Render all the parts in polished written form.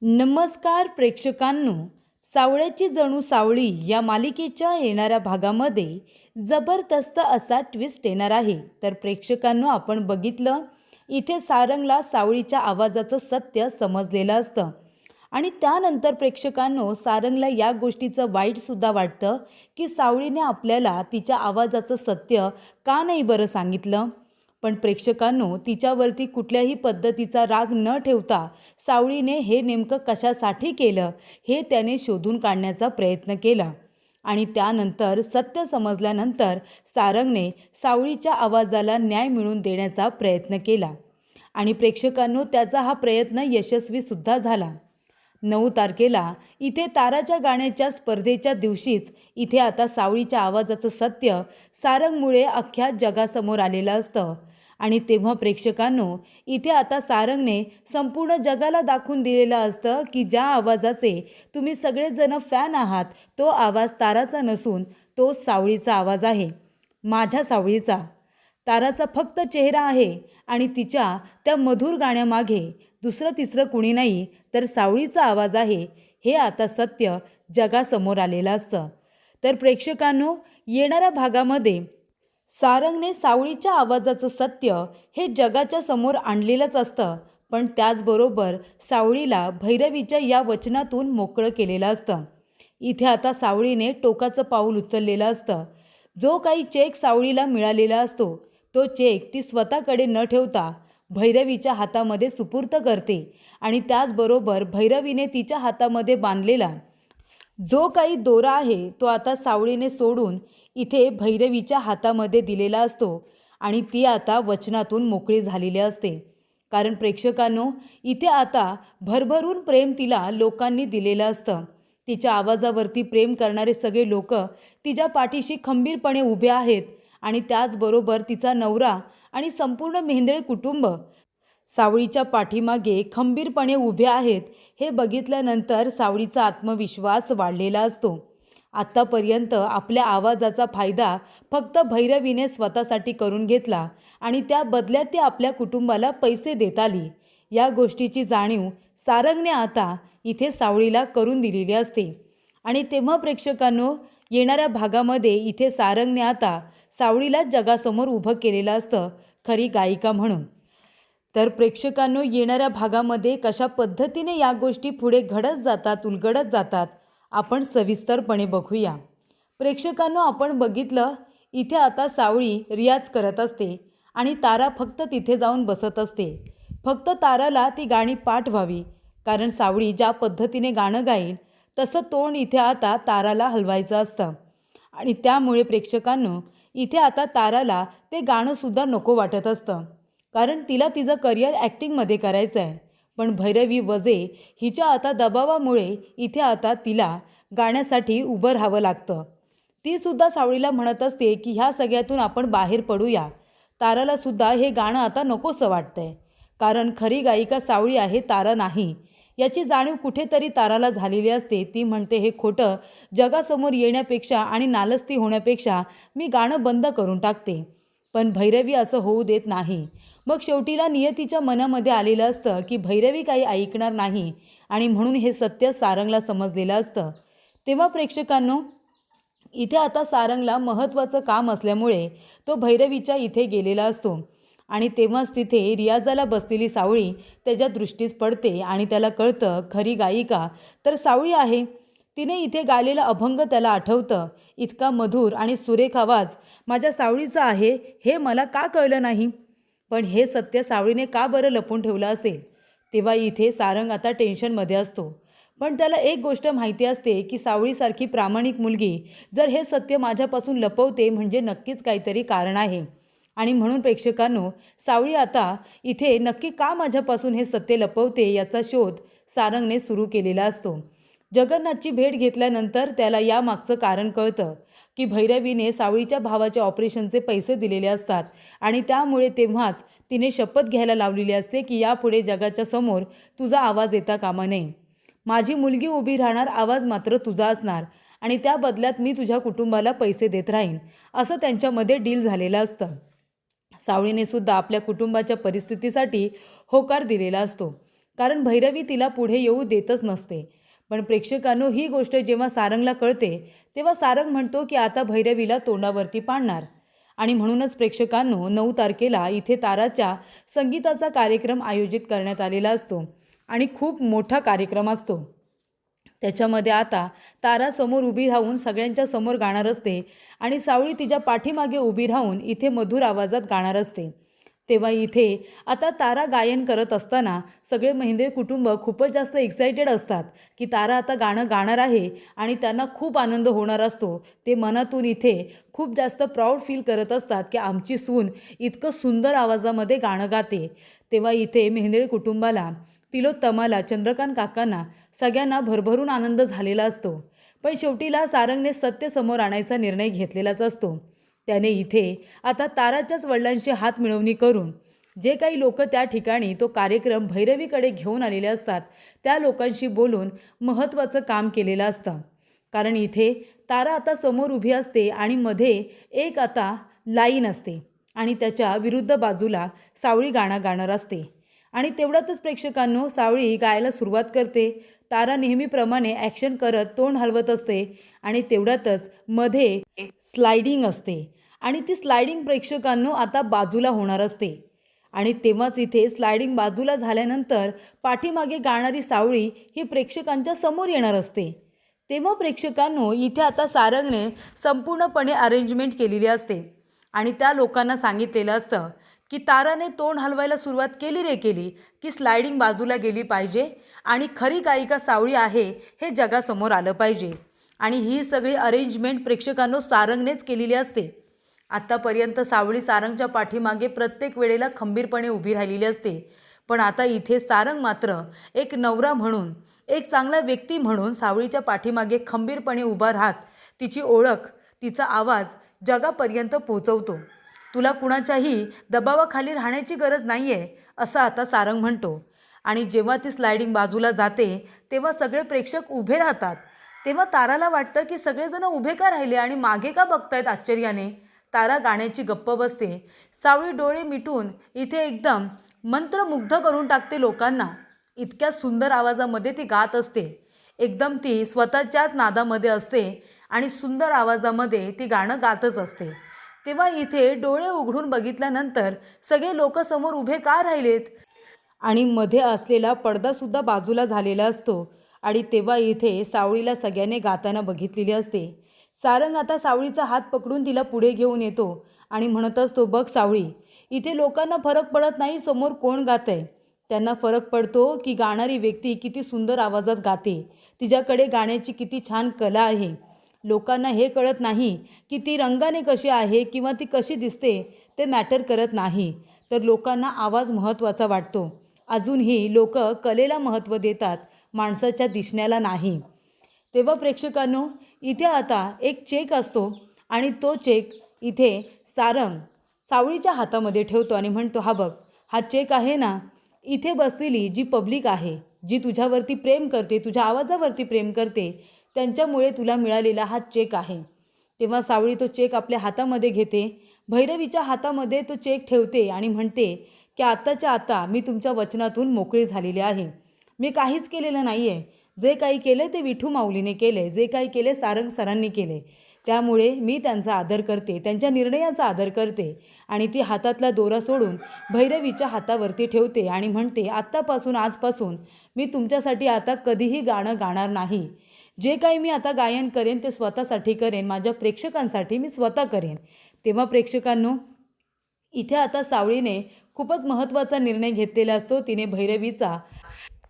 नमस्कार प्रेक्षकांनो, सावळ्याची जणू सावळी या मालिकेच्या येणाऱ्या भागामध्ये जबरदस्त असा ट्विस्ट येणार आहे. तर प्रेक्षकांनो, आपण बघितलं इथे सारंगला सावळीच्या आवाजाचं सत्य समजलेलं असतं आणि त्यानंतर प्रेक्षकांनो, सारंगला या गोष्टीचं वाईटसुद्धा वाटतं की सावळीने आपल्याला तिच्या आवाजाचं सत्य का नाही बरं सांगितलं. पण प्रेक्षकांनो, तिच्यावरती कुठल्याही पद्धतीचा राग न ठेवता सावळीने हे नेमकं कशासाठी केलं हे त्याने शोधून काढण्याचा प्रयत्न केला आणि त्यानंतर सत्य समजल्यानंतर सारंगने सावळीच्या आवाजाला न्याय मिळवून देण्याचा प्रयत्न केला आणि प्रेक्षकांनो, त्याचा हा प्रयत्न यशस्वीसुद्धा झाला. 9 तारखेला इथे ताराच्या गाण्याच्या स्पर्धेच्या दिवशीच इथे आता सावळीच्या आवाजाचं सत्य सारंगमुळे अख्ख्या जगासमोर आलेलं असतं आणि तेव्हा प्रेक्षकांनो, इथे आता सारंगने संपूर्ण जगाला दाखवून दिलेलं असतं की ज्या आवाजाचे तुम्ही सगळेजण फॅन आहात, तो आवाज ताराचा नसून तो सावळीचा आवाज आहे, माझ्या सावळीचा. ताराचा फक्त चेहरा आहे आणि तिच्या त्या मधुर गाण्यामागे दुसरं तिसरं कुणी नाही तर सावळीचा आवाज आहे, हे आता सत्य जगासमोर आलेलं असतं. तर प्रेक्षकांनो, येणाऱ्या भागामध्ये सारंगने सावळीच्या आवाजाचं सत्य हे जगाच्या समोर आणलेलंच असतं, पण त्याचबरोबर सावळीला भैरवीच्या या वचनातून मोकळं केलेलं असतं. इथे आता सावळीने टोकाचं पाऊल उचललेलं असतं. जो काही चेक सावळीला मिळालेला असतो, तो चेक ती स्वतःकडे न ठेवता भैरवीच्या हातामध्ये सुपूर्द करते आणि त्याचबरोबर भैरवीने तिच्या हातामध्ये बांधलेला जो काही दोरा आहे तो आता सावळीने सोडून इथे भैरवीच्या हातामध्ये दिलेला असतो आणि ती आता वचनातून मोकळी झालेली असते. कारण प्रेक्षकांनो, इथे आता भरभरून प्रेम तिला लोकांनी दिलेलं असतं. तिच्या आवाजावरती प्रेम करणारे सगळे लोक तिच्या पाठीशी खंबीरपणे उभे आहेत आणि त्याचबरोबर तिचा नवरा आणि संपूर्ण मेहेंदळे कुटुंब सावळीच्या पाठीमागे खंबीरपणे उभे आहेत. हे बघितल्यानंतर सावळीचा आत्मविश्वास वाढलेला असतो. आत्तापर्यंत आपल्या आवाजाचा फायदा फक्त भैरवीने स्वतःसाठी करून घेतला आणि त्या बदल्यात ती आपल्या कुटुंबाला पैसे देत आली. या गोष्टीची जाणीव सारंगने आता इथे सावळीला करून दिलेली असते आणि तेव्हा प्रेक्षकांनो, येणाऱ्या भागामध्ये इथे सारंगने आता सावळीला जगासमोर उभं केलेलं असतं खरी गायिका म्हणून. तर प्रेक्षकांनो, येणाऱ्या भागामध्ये कशा पद्धतीने या गोष्टी पुढे घडत जातात, उलगडत जातात, आपण सविस्तरपणे बघूया. प्रेक्षकांनो, आपण बघितलं इथे आता सावळी रियाज करत असते आणि तारा फक्त तिथे जाऊन बसत असते. फक्त ताराला ती गाणी पाठ व्हावी, कारण सावळी ज्या पद्धतीने गाणं गाईल तसं तोंड इथे आता ताराला हलवायचं असतं आणि त्यामुळे प्रेक्षकांनो, इथे आता ताराला ते गाणंसुद्धा नको वाटत असतं, कारण तिला तिचं करिअर ॲक्टिंगमध्ये करायचं आहे. पण भैरवी वजे हिच्या आता दबावामुळे इथे आता तिला गाण्यासाठी उभं राहावं लागतं. तीसुद्धा सावळीला म्हणत असते की ह्या सगळ्यातून आपण बाहेर पडूया. तारालासुद्धा हे गाणं आता नकोसं वाटतंय, कारण खरी गायिका सावळी आहे, तारा नाही. याची जाणीव कुठेतरी ताराला झालेली असते. ती म्हणते, हे खोटं जगासमोर येण्यापेक्षा आणि नालस्ती होण्यापेक्षा मी गाणं बंद करून टाकते. पण भैरवी असं होऊ देत नाही. मग शेवटीला नियतीच्या मनामध्ये आलेलं असतं की भैरवी काही ऐकणार नाही आणि म्हणून हे सत्य सारंगला समजलेलं असतं. तेव्हा प्रेक्षकांनो, इथे आता सारंगला महत्त्वाचं काम असल्यामुळे तो भैरवीच्या इथे गेलेला असतो आणि तेव्हाच तिथे रियाजाला बसलेली सावळी त्याच्या दृष्टीस पडते आणि त्याला कळतं खरी गायिका तर सावळी आहे. तिने इथे गायलेलं अभंग त्याला आठवतं. इतका मधुर आणि सुरेख आवाज माझ्या सावळीचा आहे, हे मला का कळलं नाही. पण हे सत्य सावळीने का बरं लपून ठेवलं असेल. तेव्हा इथे सारंग आता टेन्शनमध्ये असतो. पण त्याला एक गोष्ट माहिती असते की सावळीसारखी प्रामाणिक मुलगी जर हे सत्य माझ्यापासून लपवते म्हणजे नक्कीच काहीतरी कारण आहे आणि म्हणून प्रेक्षकांनो, सावळी आता इथे नक्की का माझ्यापासून हे सत्य लपवते याचा शोध सारंगने सुरू केलेला असतो. जगन्नाथची भेट घेतल्यानंतर त्याला यामागचं कारण कळतं की भैरवीने सावळीच्या भावाच्या ऑपरेशनचे पैसे दिलेले असतात आणि त्यामुळे तेव्हाच तिने शपथ घ्यायला लावलेली असते की यापुढे जगाच्या समोर तुझा आवाज येता कामा नये. माझी मुलगी उभी राहणार, आवाज मात्र तुझा असणार आणि त्या बदल्यात मी तुझ्या कुटुंबाला पैसे देत राहीन, असं त्यांच्यामध्ये डील झालेलं असतं. सावळीने सुद्धा आपल्या कुटुंबाच्या परिस्थितीसाठी होकार दिलेला असतो. कारण भैरवी तिला पुढे येऊ देतच नसते. पण प्रेक्षकांनो, ही गोष्ट जेव्हा सारंगला कळते तेव्हा सारंग म्हणतो की आता भैरवीला तोंडावरती पाडणार. आणि म्हणूनच प्रेक्षकांनो, 9 तारखेला इथे ताराच्या संगीताचा कार्यक्रम आयोजित करण्यात आलेला असतो आणि खूप मोठा कार्यक्रम असतो. त्याच्यामध्ये आता तारा समोर उभी राहून सगळ्यांच्या समोर गाणार असते आणि सावळी तिच्या पाठीमागे उभी राहून इथे मधुर आवाजात गाणार असते. तेव्हा इथे आता तारा गायन करत असताना सगळे मेहंदे कुटुंब खूपच जास्त एक्सायटेड असतात की तारा आता गाणं गाणार आहे आणि त्यांना खूप आनंद होणार असतो. ते मनातून इथे खूप जास्त प्राऊड फील करत असतात की आमची सून इतकं सुंदर आवाजामध्ये गाणं गाते. तेव्हा इथे मेहंदे कुटुंबाला, तिलोत्तमाला, चंद्रकांत काकांना सगळ्यांना भरभरून आनंद झालेला असतो. पण शेवटीला सारंगने सत्य समोर आणायचा निर्णय घेतलेलाच असतो. त्याने इथे आता ताराच्याच वडिलांशी हात मिळवणी करून जे काही लोक त्या ठिकाणी तो कार्यक्रम भैरवीकडे घेऊन आलेले असतात त्या लोकांशी बोलून महत्त्वाचं काम केलेलं असतं. कारण इथे तारा आता समोर उभी असते आणि मध्ये एक आता लाईन असते आणि त्याच्या विरुद्ध बाजूला सावळी गाणं गाणार असते. आणि तेवढ्यातच प्रेक्षकांनो, सावळी गायला सुरुवात करते. तारा नेहमीप्रमाणे ॲक्शन करत तोंड हलवत असते आणि तेवढ्यातच मध्ये स्लायडिंग असते आणि ती स्लायडिंग प्रेक्षकांनो आता बाजूला होणार असते. आणि तेव्हाच इथे स्लायडिंग बाजूला झाल्यानंतर पाठीमागे गाणारी सावळी ही प्रेक्षकांच्या समोर येणार असते. तेव्हा प्रेक्षकांनो, इथे आता सारंगने संपूर्णपणे अरेंजमेंट केलेली असते आणि त्या लोकांना सांगितलेलं असतं की ताराने तोंड हलवायला सुरुवात केली रे केली की स्लायडिंग बाजूला गेली पाहिजे आणि खरी गायिका सावळी आहे हे जगासमोर आलं पाहिजे. आणि ही सगळी अरेंजमेंट प्रेक्षकांनो सारंगनेच केलेली असते. आत्तापर्यंत सावळी सारंगच्या पाठीमागे प्रत्येक वेळेला खंबीरपणे उभी राहिलेली असते. पण आता इथे सारंग मात्र एक नवरा म्हणून, एक चांगला व्यक्ती म्हणून सावळीच्या पाठीमागे खंबीरपणे उभा राहत तिची ओळख, तिचा आवाज जगापर्यंत पोहोचवतो. तुला कुणाच्याही दबावाखाली राहण्याची गरज नाही आहे, असं आता सारंग म्हणतो. आणि जेव्हा ती स्लायडिंग बाजूला जाते तेव्हा सगळे प्रेक्षक उभे राहतात. तेव्हा ताराला वाटतं की सगळेजण उभे का राहिले आणि मागे का बघतायत आश्चर्याने. तारा गाण्याची गप्प बसते. सावळी डोळे मिटून इथे एकदम मंत्रमुग्ध करून टाकते लोकांना. इतक्या सुंदर आवाजामध्ये ती गात असते. एकदम ती स्वतःच्याच नादामध्ये असते आणि सुंदर आवाजामध्ये ती गाणं गातच असते. तेव्हा इथे डोळे उघडून बघितल्यानंतर सगळे लोक समोर उभे का राहिलेत आणि मध्ये असलेला पडदासुद्धा बाजूला झालेला असतो. आणि तेव्हा इथे सावळीला सगळ्यांनी गाताना बघितलेली असते. सारंग आता सावळीचा हात पकडून तिला पुढे घेऊन येतो आणि म्हणत असतो, बघ सावळी, इथे लोकांना फरक पडत नाही समोर कोण गातंय. त्यांना फरक पडतो की गाणारी व्यक्ती किती सुंदर आवाजात गाते, तिच्याकडे गाण्याची किती छान कला आहे. लोकांना हे कळत नाही की ती रंगाने कशी आहे किंवा ती कशी दिसते, ते मॅटर करत नाही. तर लोकांना आवाज महत्त्वाचा वाटतो. अजूनही लोक कलेला महत्त्व देतात, माणसाच्या दिसण्याला नाही. तेव्हा प्रेक्षकांनो, इथे आता एक चेक असतो आणि तो चेक इथे सारंग सावळीच्या हातामध्ये ठेवतो आणि म्हणतो, हा बघ, हा चेक आहे ना, इथे बसलेली जी पब्लिक आहे, जी तुझ्यावरती प्रेम करते, तुझ्या आवाजावरती प्रेम करते, त्यांच्यामुळे तुला मिळालेला हा चेक आहे. तेव्हा सावळी तो चेक आपल्या हातामध्ये घेते, भैरवीच्या हातामध्ये तो चेक ठेवते आणि म्हणते की आत्ताच्या आता मी तुमच्या वचनातून मोकळी झालेली आहे. मी काहीच केलेलं नाही आहे. जे काही केले ते विठू माऊलीने केले, जे काही केले सारंग सरांनी केले. त्यामुळे मी त्यांचा आदर करते, त्यांच्या निर्णयाचा आदर करते. आणि ती हातातला दोरा सोडून भैरवीच्या हातावरती ठेवते आणि म्हणते, आत्तापासून, आजपासून मी तुमच्यासाठी आता कधीही गाणं गाणार नाही. जे काही मी आता गायन करेन ते स्वतःसाठी करेन, माझ्या प्रेक्षकांसाठी मी स्वतः करेन. तेव्हा प्रेक्षकांनो, इथे आता सावळीने खूपच महत्त्वाचा निर्णय घेतलेला असतो. तिने भैरवीचा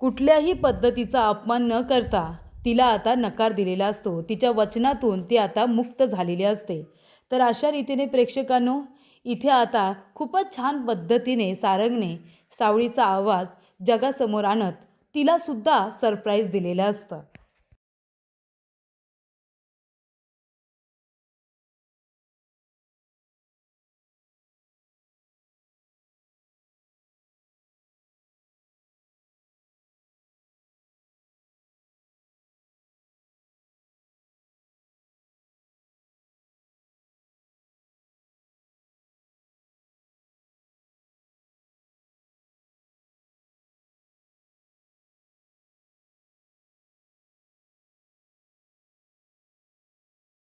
कुठल्याही पद्धतीचा अपमान न करता तिला आता नकार दिलेला असतो. तिच्या वचनातून ती आता मुक्त झालेली असते. तर अशा रीतीने प्रेक्षकांनो, इथे आता खूपच छान पद्धतीने सारंगने सावळीचा आवाज जगासमोर आणत तिलासुद्धा सरप्राईज दिलेलं असतं.